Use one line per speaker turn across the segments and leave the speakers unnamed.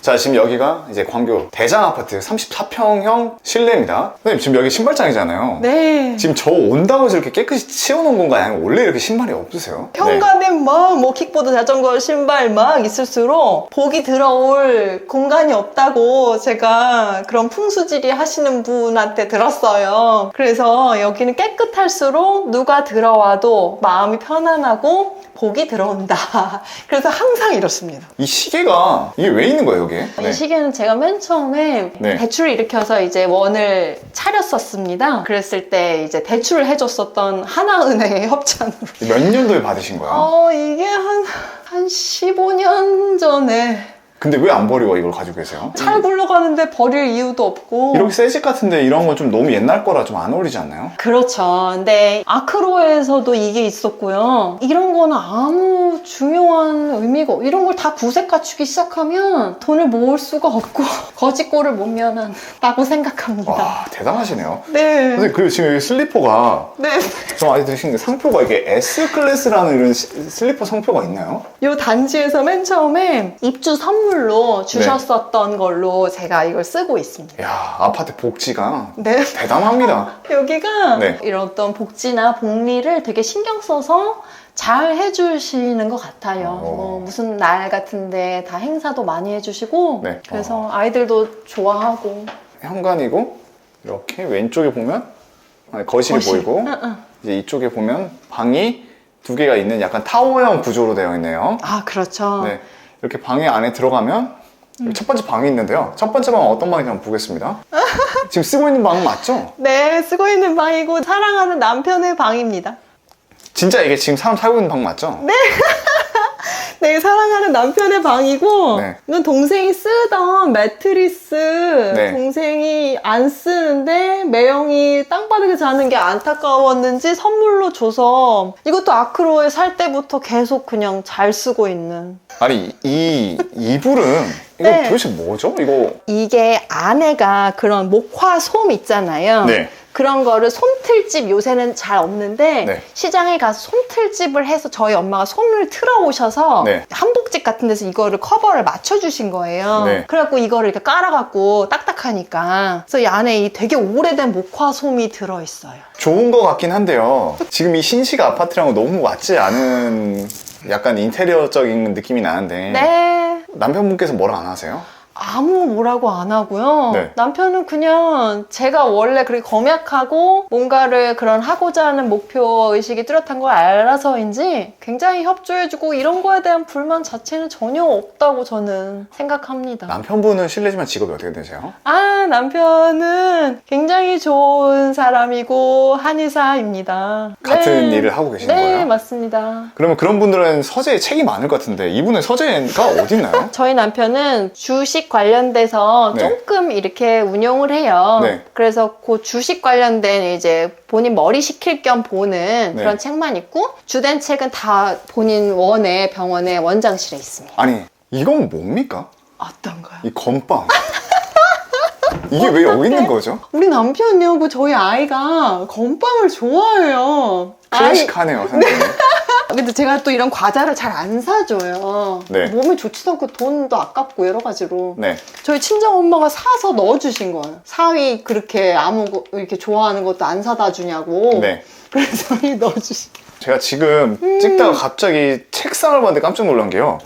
자, 지금 여기가 이제 광교 대장 아파트 34평형 실내입니다. 선생님, 지금 여기 신발장이잖아요.
네.
지금 저 온다고 해서 이렇게 깨끗이 치워놓은 건가요? 아니면 원래 이렇게 신발이 없으세요?
현관에 막 뭐 킥보드, 자전거, 신발 막 있을수록 복이 들어올 공간이 없다고 제가 그런 풍수지리 하시는 분한테 들었어요. 그래서 여기는 깨끗할수록 누가 들어와도 마음이 편안하고 복이 들어온다. 그래서 항상 이렇습니다.
이 시계가 이게 왜 있는 거예요, 여기에?
이 시계는 제가 맨 처음에
네.
대출을 일으켜서 이제 원을 차렸었습니다. 그랬을 때 이제 대출을 해줬었던 하나은행의 협찬으로.
몇 년도에 받으신 거예요?
이게 한 15년 전에.
근데 왜 안 버리고 이걸 가지고 계세요?
잘 굴러가는데 버릴 이유도 없고.
이렇게 새 집 같은데 이런 건 좀 너무 옛날 거라 좀 안 어울리지 않나요?
그렇죠. 근데 아크로에서도 이게 있었고요. 이런 거는 아무 중요한 의미가 이런 걸 다 구색 갖추기 시작하면 돈을 모을 수가 없고 거짓골을 못 면한다고 생각합니다.
와, 대단하시네요.
네.
선생님, 그리고 지금 여기 슬리퍼가
네.
좀 아직 드신 게 상표가 이게 S클래스라는 이런 슬리퍼 상표가 있나요?
요 단지에서 맨 처음에 입주 선물로 주셨었던 걸로 제가 이걸 쓰고 있습니다.
야, 아파트 복지가
네.
대단합니다.
여기가
네.
이런 어떤 복지나 복리를 되게 신경 써서 잘 해주시는 것 같아요. 뭐 무슨 날 같은데 다 행사도 많이 해주시고
네.
그래서 아이들도 좋아하고.
현관이고 이렇게 왼쪽에 보면 거실이
거실.
보이고 이제 이쪽에 보면 방이 두 개가 있는 약간 타워형 구조로 되어 있네요.
아, 그렇죠.
네, 이렇게 방에 안에 들어가면 첫 번째 방이 있는데요. 첫 번째 방은 어떤 방인지 한번 보겠습니다. 지금 쓰고 있는 방은 맞죠?
네, 쓰고 있는 방이고 사랑하는 남편의 방입니다.
진짜 이게 지금 사람 살고 있는 방 맞죠?
네, 사랑하는 남편의 방이고
네.
이건 동생이 쓰던 매트리스.
네.
동생이 안 쓰는데 매형이 땅바닥에 자는 게 안타까웠는지 선물로 줘서 이것도 아크로에 살 때부터 계속 그냥 잘 쓰고 있는.
아니 이 이불은 이거
네.
도대체 뭐죠? 이거
이게 안에가 그런 목화솜 있잖아요.
네.
그런 거를 솜틀집 요새는 잘 없는데
네.
시장에 가서 솜틀집을 해서 저희 엄마가 솜을 틀어 오셔서
네.
한복집 같은 데서 이거를 커버를 맞춰주신 거예요.
네.
그래갖고 이거를 이렇게 깔아갖고 딱딱하니까 그래서 이 안에 이 되게 오래된 목화솜이 들어있어요.
좋은 거 같긴 한데요. 지금 이 신식 아파트랑 너무 맞지 않은 약간 인테리어적인 느낌이 나는데
네.
남편분께서 뭐라 안 하세요?
아무 뭐라고 안 하고요.
네.
남편은 그냥 제가 원래 그렇게 검약하고 뭔가를 그런 하고자 하는 목표 의식이 뚜렷한 걸 알아서인지 굉장히 협조해주고 이런 거에 대한 불만 자체는 전혀 없다고 저는 생각합니다.
남편분은 실례지만 직업이 어떻게 되세요?
남편은 굉장히 좋은 사람이고 한의사입니다.
같은 일을 하고 계시는
네,
거예요?
맞습니다.
그러면 그런 분들은 서재에 책이 많을 것 같은데 이분은 서재가 어디 있나요?
저희 남편은 주식 관련돼서
네.
조금 이렇게 운용을 해요.
네.
그래서 그 주식 관련된 이제 본인 머리 식힐 겸 보는
네.
그런 책만 있고 주된 책은 다 본인 원의 병원의 원장실에 있습니다.
아니 이건 뭡니까?
어떤가요?
이 건빵 이게 왜 여기 있는 거죠?
우리 남편이하고 저희 아이가 건빵을 좋아해요.
클래식하네요, 선생님.
근데 제가 또 이런 과자를 잘 안 사줘요.
네.
몸에 좋지도 않고 돈도 아깝고 여러 가지로.
네.
저희 친정 엄마가 사서 넣어주신 거예요. 사위 그렇게 이렇게 좋아하는 것도 안 사다 주냐고.
네.
그래서 넣어주신.
제가 지금 찍다가 갑자기 책상을 봤는데 깜짝 놀란 게요.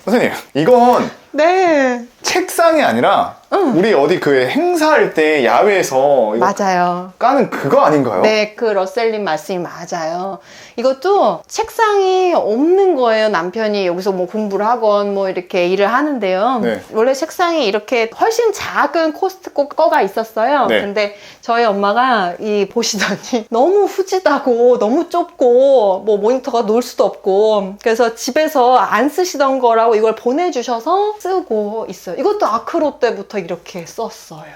선생님, 이건
네.
책상이 아니라 우리 어디 그 행사할 때 야외에서 이거
맞아요.
까는 그거 아닌가요?
네, 그 러셀님 말씀이 맞아요. 이것도 책상이 없는 거예요. 남편이 여기서 뭐 공부를 하건 뭐 이렇게 일을 하는데요.
네.
원래 책상이 이렇게 훨씬 작은 코스트코 거가 있었어요.
네.
근데 저희 엄마가 보시더니 너무 후지다고 너무 좁고 뭐 모니터가 놓을 수도 없고 그래서 집에서 안 쓰시던 거라고 이걸 보내주셔서 쓰고 있어요. 이것도 아크로 때부터 이렇게 썼어요.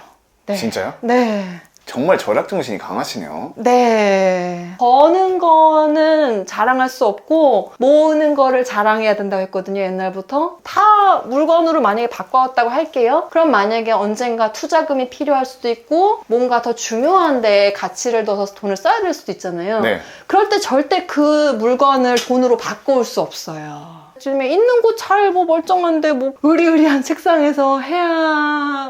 네.
진짜요?
네.
정말 절약 정신이 강하시네요.
네. 버는 거는 자랑할 수 없고 모으는 거를 자랑해야 된다고 했거든요, 옛날부터. 다 물건으로 만약에 바꿔왔다고 할게요. 그럼 만약에 언젠가 투자금이 필요할 수도 있고 뭔가 더 중요한 데 가치를 둬서 돈을 써야 될 수도 있잖아요.
네.
그럴 때 절대 그 물건을 돈으로 바꿔올 수 없어요. 저녁쯤에 있는 곳 잘 뭐 멀쩡한데 뭐 의리의리한 책상에서 해야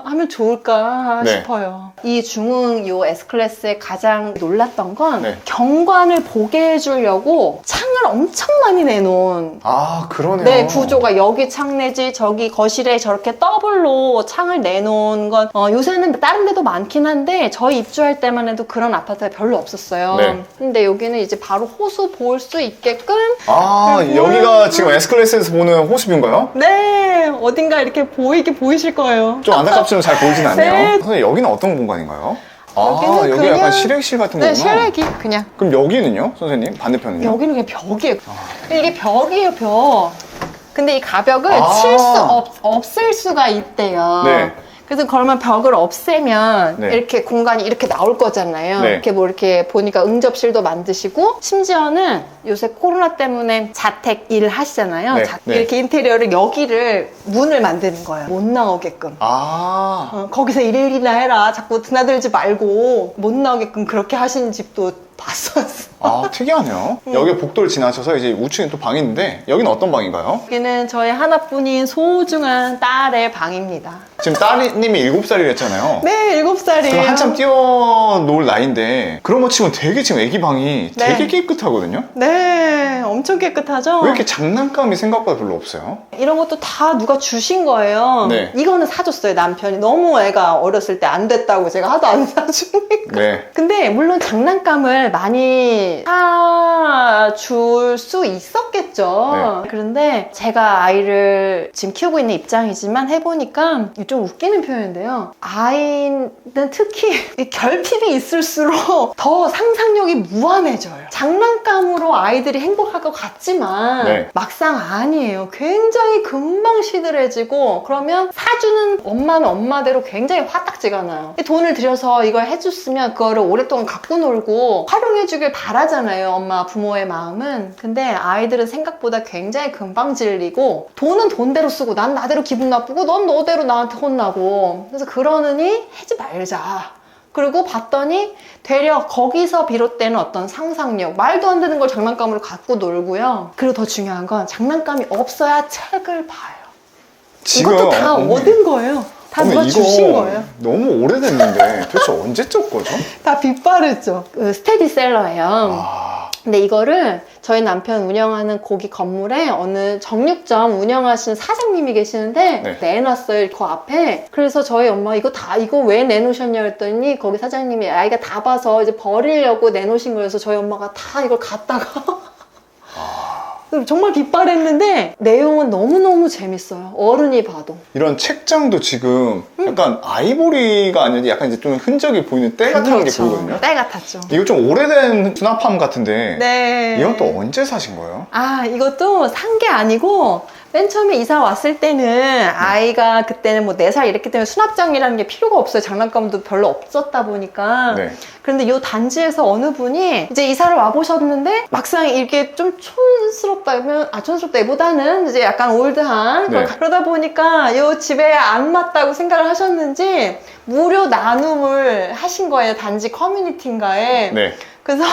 하면 좋을까
네.
싶어요. 이 중흥 요 S클래스의 가장 놀랐던 건
네.
경관을 보게 해주려고 창을 엄청 많이 내놓은
아, 그러네요.
네, 구조가 여기 창 내지 저기 거실에 저렇게 더블로 창을 내놓은 건 요새는 다른 데도 많긴 한데 저희 입주할 때만 해도 그런 아파트가 별로 없었어요.
네.
근데 여기는 이제 바로 호수 볼 수 있게끔
아, 여기가 지금 S클래스에서 보는 호수뷰인가요?
네, 어딘가 이렇게 보이실 거예요.
좀 안타깝지만 잘 보이진 않네요.
네.
선생님, 여기는 어떤 공간인가요? 아,
여기는
여기
그냥-
약간 실외실 같은
네,
거구나.
실외기 그냥.
그럼 여기는요? 선생님? 반대편은요?
여기는 그냥 벽이에요. 이게 벽이에요, 벽. 근데 이 가벽을
아.
칠 수 없앨 수가 있대요.
네.
그래서 그러면 벽을 없애면
네.
이렇게 공간이 이렇게 나올 거잖아요.
네.
이렇게 뭐 이렇게 보니까 응접실도 만드시고 심지어는 요새 코로나 때문에 자택 일 하시잖아요.
네. 네.
이렇게 인테리어를 여기를 문을 만드는 거예요. 못 나오게끔.
아,
거기서 일이나 해라. 자꾸 드나들지 말고 못 나오게끔 그렇게 하시는 집도 봤었어.
아, 특이하네요. 여기 복도를 지나셔서 이제 우측에 또 방이 있는데 여기는 어떤 방인가요?
여기는 저희 하나뿐인 소중한 딸의 방입니다.
지금 따님이 7살이랬잖아요.
네, 7살이에요.
그럼 한참 뛰어놀 나이인데 그런 거 치고는 되게 지금 애기 방이
네.
되게 깨끗하거든요?
네, 엄청 깨끗하죠?
왜 이렇게 장난감이 생각보다 별로 없어요?
이런 것도 다 누가 주신 거예요.
네.
이거는 사줬어요, 남편이. 너무 애가 어렸을 때 안 됐다고 제가 하도 안 사주니까.
네.
근데 물론 장난감을 많이 사줄 수 있었겠죠.
네.
그런데 제가 아이를 지금 키우고 있는 입장이지만 해보니까 좀 웃기는 표현인데요. 아이는 특히 이 결핍이 있을수록 더 상상력이 무한해져요. 장난감으로 아이들이 행복할 것 같지만
네.
막상 아니에요. 굉장히 금방 시들해지고 그러면 사주는 엄마는 엄마대로 굉장히 화딱지가 나요. 돈을 들여서 이걸 해줬으면 그거를 오랫동안 갖고 놀고 활용해주길 바라잖아요. 엄마 부모의 마음은. 근데 아이들은 생각보다 굉장히 금방 질리고 돈은 돈대로 쓰고 난 나대로 기분 나쁘고 넌 너대로 나한테 혼나고 그래서 그러느니 하지 말자. 그리고 봤더니 되려 거기서 비롯되는 어떤 상상력, 말도 안 되는 걸 장난감으로 갖고 놀고요. 그리고 더 중요한 건 장난감이 없어야 책을 봐요. 이것도 다
어머니,
얻은 거예요. 다 누가
어머니,
주신
이거
거예요.
너무 오래됐는데 도대체 언제적 거죠?
다 빗바르죠. 스테디셀러예요.
아,
근데 이거를 저희 남편 운영하는 고기 건물에 어느 정육점 운영하시는 사장님이 계시는데
네.
내놨어요, 그 앞에. 그래서 저희 엄마 이거 왜 내놓으셨냐 했더니 거기 사장님이 아이가 다 봐서 이제 버리려고 내놓으신 거여서 저희 엄마가 다 이걸 갖다가 정말 빗발했는데 내용은 너무너무 재밌어요. 어른이 봐도.
이런 책장도 지금 약간 아이보리가 아니라 약간 이제 좀 흔적이 보이는 때 같은 게 보이거든요.
때 같았죠.
이거 좀 오래된 수납함 같은데
네.
이건 또 언제 사신 거예요?
아, 이것도 산 게 아니고 맨 처음에 이사 왔을 때는 아이가 그때는 뭐 4살 이랬기 때문에 수납장이라는 게 필요가 없어요. 장난감도 별로 없었다 보니까.
네.
그런데 이 단지에서 어느 분이 이제 이사를 와보셨는데 막상 이렇게 좀 촌스럽다면, 촌스럽다기보다는 이제 약간 올드한
네.
그러다 보니까 이 집에 안 맞다고 생각을 하셨는지 무료 나눔을 하신 거예요. 단지 커뮤니티인가에.
네.
그래서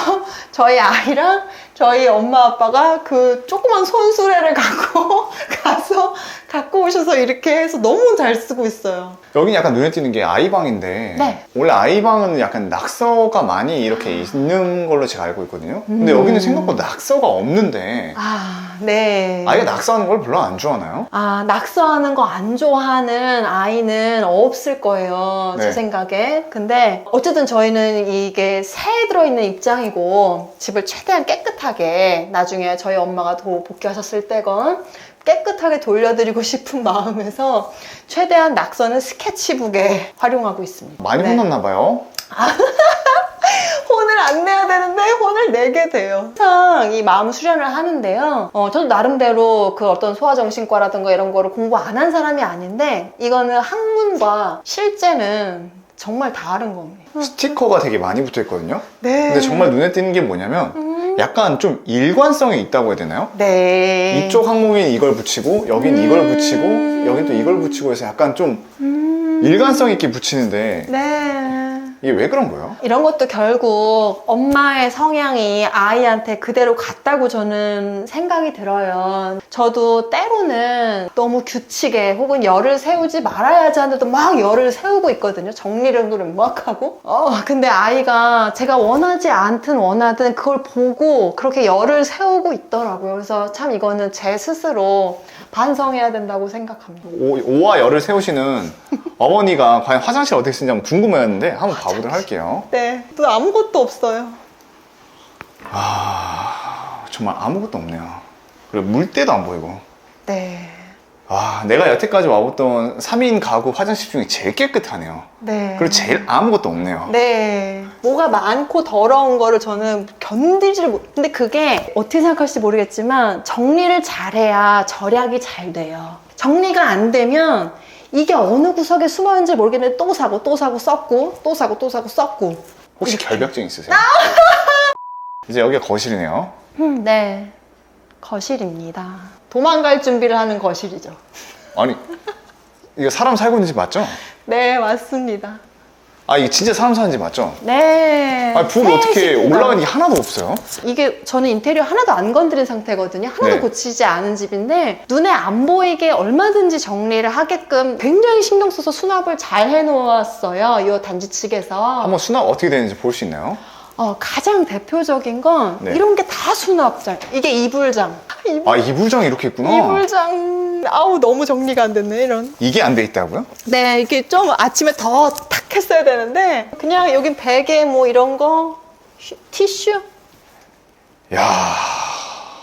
저희 아이랑 저희 엄마 아빠가 그 조그만 손수레를 갖고 가서 갖고 오셔서 이렇게 해서 너무 잘 쓰고 있어요.
여긴 약간 눈에 띄는 게 아이방인데
네.
원래 아이방은 약간 낙서가 많이 이렇게 있는 걸로 제가 알고 있거든요. 근데 여기는 생각보다 낙서가 없는데
아, 네.
아이가 낙서하는 걸 별로 안 좋아하나요?
아, 낙서하는 거 안 좋아하는 아이는 없을 거예요.
네.
제 생각에. 근데 어쨌든 저희는 이게 새에 들어있는 입장이고 집을 최대한 깨끗하게 나중에 저희 엄마가 복귀하셨을 때건 깨끗하게 돌려드리고 싶은 마음에서 최대한 낙서는 스케치북에 활용하고 있습니다.
많이
네.
혼났나 봐요.
혼을 안 내야 되는데 혼을 내게 돼요. 항상 이 마음 수련을 하는데요. 저도 나름대로 그 어떤 소아정신과라든가 이런 거를 공부 안 한 사람이 아닌데 이거는 학문과 실제는 정말 다른 겁니다.
스티커가 되게 많이 붙어 있거든요.
네.
근데 정말 눈에 띄는 게 뭐냐면 약간 좀 일관성이 있다고 해야 되나요?
네.
이쪽 항목에 이걸 붙이고 여긴 이걸 붙이고 여긴 또 이걸 붙이고 해서 약간 좀 일관성 있게 붙이는데
네.
이게 왜 그런 거예요?
이런 것도 결국 엄마의 성향이 아이한테 그대로 갔다고 저는 생각이 들어요. 저도 때로는 너무 규칙에 혹은 열을 세우지 말아야지 하는데도 막 열을 세우고 있거든요. 정리를 막 하고. 근데 아이가 제가 원하지 않든 원하든 그걸 보고 그렇게 열을 세우고 있더라고요. 그래서 참 이거는 제 스스로 반성해야 된다고 생각합니다.
오와 열을 세우시는 어머니가 과연 화장실 어떻게 쓰는지 한번 궁금했는데 한번 봐보도록 할게요.
네, 또 아무것도 없어요.
정말 아무것도 없네요. 그리고 물때도 안 보이고.
네.
내가 여태까지 와봤던 3인 가구 화장실 중에 제일 깨끗하네요.
네.
그리고 제일 아무것도 없네요.
네. 뭐가 많고 더러운 거를 저는 견디지를 못. 근데 그게 어떻게 생각할지 모르겠지만 정리를 잘해야 절약이 잘 돼요. 정리가 안 되면 이게 어느 구석에 숨어 있는지 모르겠는데 또 사고 또 사고 썩고 또 사고 또 사고 썩고.
혹시 결벽증 있으세요? 이제 여기가 거실이네요.
네. 거실입니다. 도망갈 준비를 하는 거실이죠.
아니, 이거 사람 살고 있는 집 맞죠?
네, 맞습니다.
이게 진짜 사람 사는 집 맞죠?
네.
부엌에 어떻게
셋이입니다.
올라가는 게 하나도 없어요?
이게 저는 인테리어 하나도 안 건드린 상태거든요. 하나도
네.
고치지 않은 집인데 눈에 안 보이게 얼마든지 정리를 하게끔 굉장히 신경 써서 수납을 잘 해놓았어요. 이 단지 측에서.
한번 수납 어떻게 되는지 볼 수 있나요?
가장 대표적인 건
네.
이런 게 다 수납장. 이게 이불장.
이불장이 이렇게 있구나.
이불장. 아우 너무 정리가 안 됐네 이런.
이게 안 돼 있다고요?
네, 이게 좀 아침에 더 탁 했어야 되는데 그냥 여긴 베개 뭐 이런 거 티슈.
야,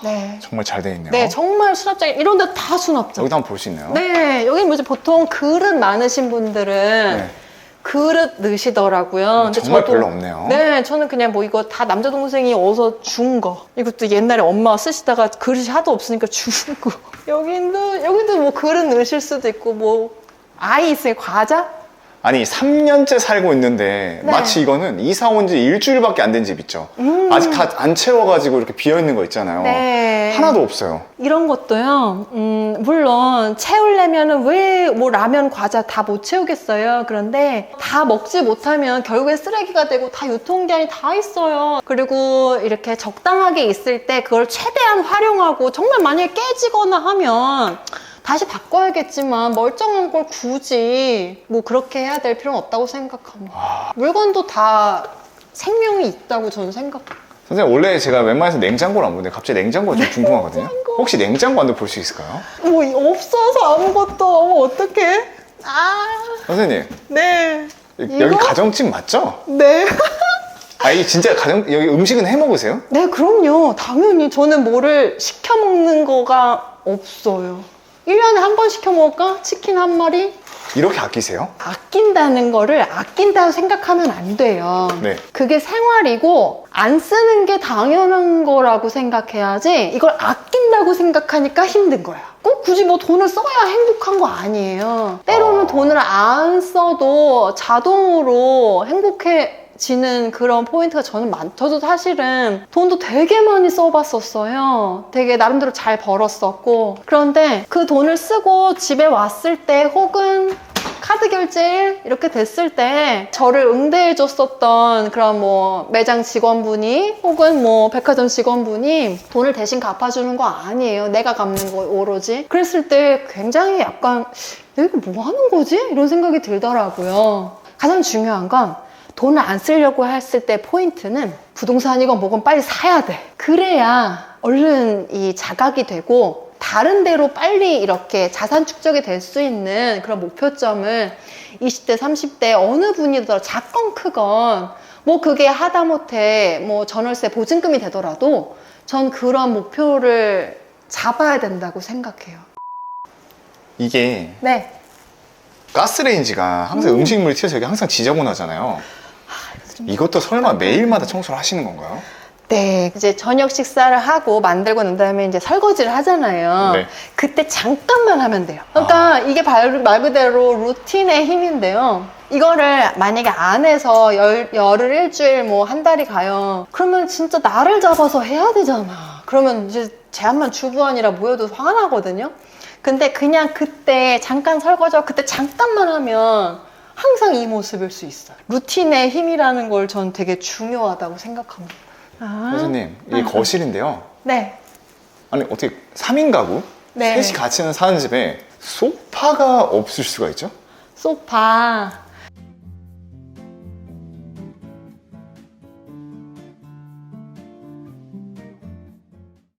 네.
정말 잘 돼 있네요.
네, 정말 수납장 이런 데 다 수납장.
여기도 한번 볼 수 있나요?
네, 여기 뭐지 보통 그릇 많으신 분들은
네.
그릇 넣으시더라고요. 근데
정말 별로 없네요.
네, 저는 그냥 뭐 이거 다 남자 동생이 어서 준 거. 이것도 옛날에 엄마가 쓰시다가 그릇이 하도 없으니까 준 거. 여기도 뭐 그릇 넣으실 수도 있고 뭐 아이 있으니 과자?
아니 3년째 살고 있는데
네.
마치 이거는 이사 온 지 일주일밖에 안 된 집 있죠. 아직 다 안 채워가지고 이렇게 비어있는 거 있잖아요.
네.
하나도 없어요.
이런 것도요, 물론 채우려면은 왜 뭐 라면, 과자 다 못 채우겠어요. 그런데 다 먹지 못하면 결국에 쓰레기가 되고 다 유통기한이 다 있어요. 그리고 이렇게 적당하게 있을 때 그걸 최대한 활용하고 정말 만약에 깨지거나 하면 다시 바꿔야겠지만 멀쩡한 걸 굳이 뭐 그렇게 해야 될 필요는 없다고 생각합니다. 물건도 다 생명이 있다고 저는 생각해요.
선생님 원래 제가 웬만해서 냉장고를 안 보는데 갑자기 냉장고가 좀 궁금하거든요. 혹시 냉장고 안도 볼 수 있을까요?
뭐 없어서 아무것도 어떡해?
선생님
네.
여기
이거?
가정집 맞죠?
네.
이 진짜 여기 음식은 해 먹으세요?
네, 그럼요. 당연히 저는 뭐를 시켜 먹는 거가 없어요. 1년에 한 번 시켜 먹을까? 치킨 한 마리?
이렇게 아끼세요?
아낀다는 거를 아낀다고 생각하면 안 돼요.
네.
그게 생활이고 안 쓰는 게 당연한 거라고 생각해야지 이걸 아낀다고 생각하니까 힘든 거야. 꼭 굳이 뭐 돈을 써야 행복한 거 아니에요. 때로는 돈을 안 써도 자동으로 행복해지는 그런 포인트가 저는 저도 사실은 돈도 되게 많이 써봤었어요. 되게 나름대로 잘 벌었었고. 그런데 그 돈을 쓰고 집에 왔을 때 혹은 카드 결제 이렇게 됐을 때 저를 응대해줬었던 그런 뭐 매장 직원분이 혹은 뭐 백화점 직원분이 돈을 대신 갚아주는 거 아니에요. 내가 갚는 거 오로지. 그랬을 때 굉장히 약간 내가 이거 뭐 하는 거지? 이런 생각이 들더라고요. 가장 중요한 건 돈을 안 쓰려고 했을 때 포인트는 부동산이건 뭐건 빨리 사야 돼. 그래야 얼른 이 자각이 되고 다른 데로 빨리 이렇게 자산 축적이 될 수 있는 그런 목표점을 20대, 30대 어느 분이더라도 작건 크건 뭐 그게 하다못해 뭐 전월세 보증금이 되더라도 전 그런 목표를 잡아야 된다고 생각해요.
이게
네.
가스레인지가 항상 음식물 튀어서 여기 항상 지저분하잖아요. 이것도 설마 매일마다 청소를 하시는 건가요?
네, 이제 저녁 식사를 하고 만들고 난 다음에 이제 설거지를 하잖아요.
네.
그때 잠깐만 하면 돼요. 그러니까 이게 말 그대로 루틴의 힘인데요. 이거를 만약에 안 해서 열흘, 일주일, 뭐 한 달이 가요. 그러면 진짜 날을 잡아서 해야 되잖아. 그러면 이제 제한만 주부하니라 모여도 화가 나거든요. 근데 그냥 그때 잠깐 설거지하고 그때 잠깐만 하면 항상 이 모습일 수 있어요. 루틴의 힘이라는 걸 전 되게 중요하다고 생각합니다.
선생님, 이게 거실인데요.
네.
아니, 어떻게 3인 가구?
네.
셋이 같이 사는 집에 소파가 없을 수가 있죠?
소파.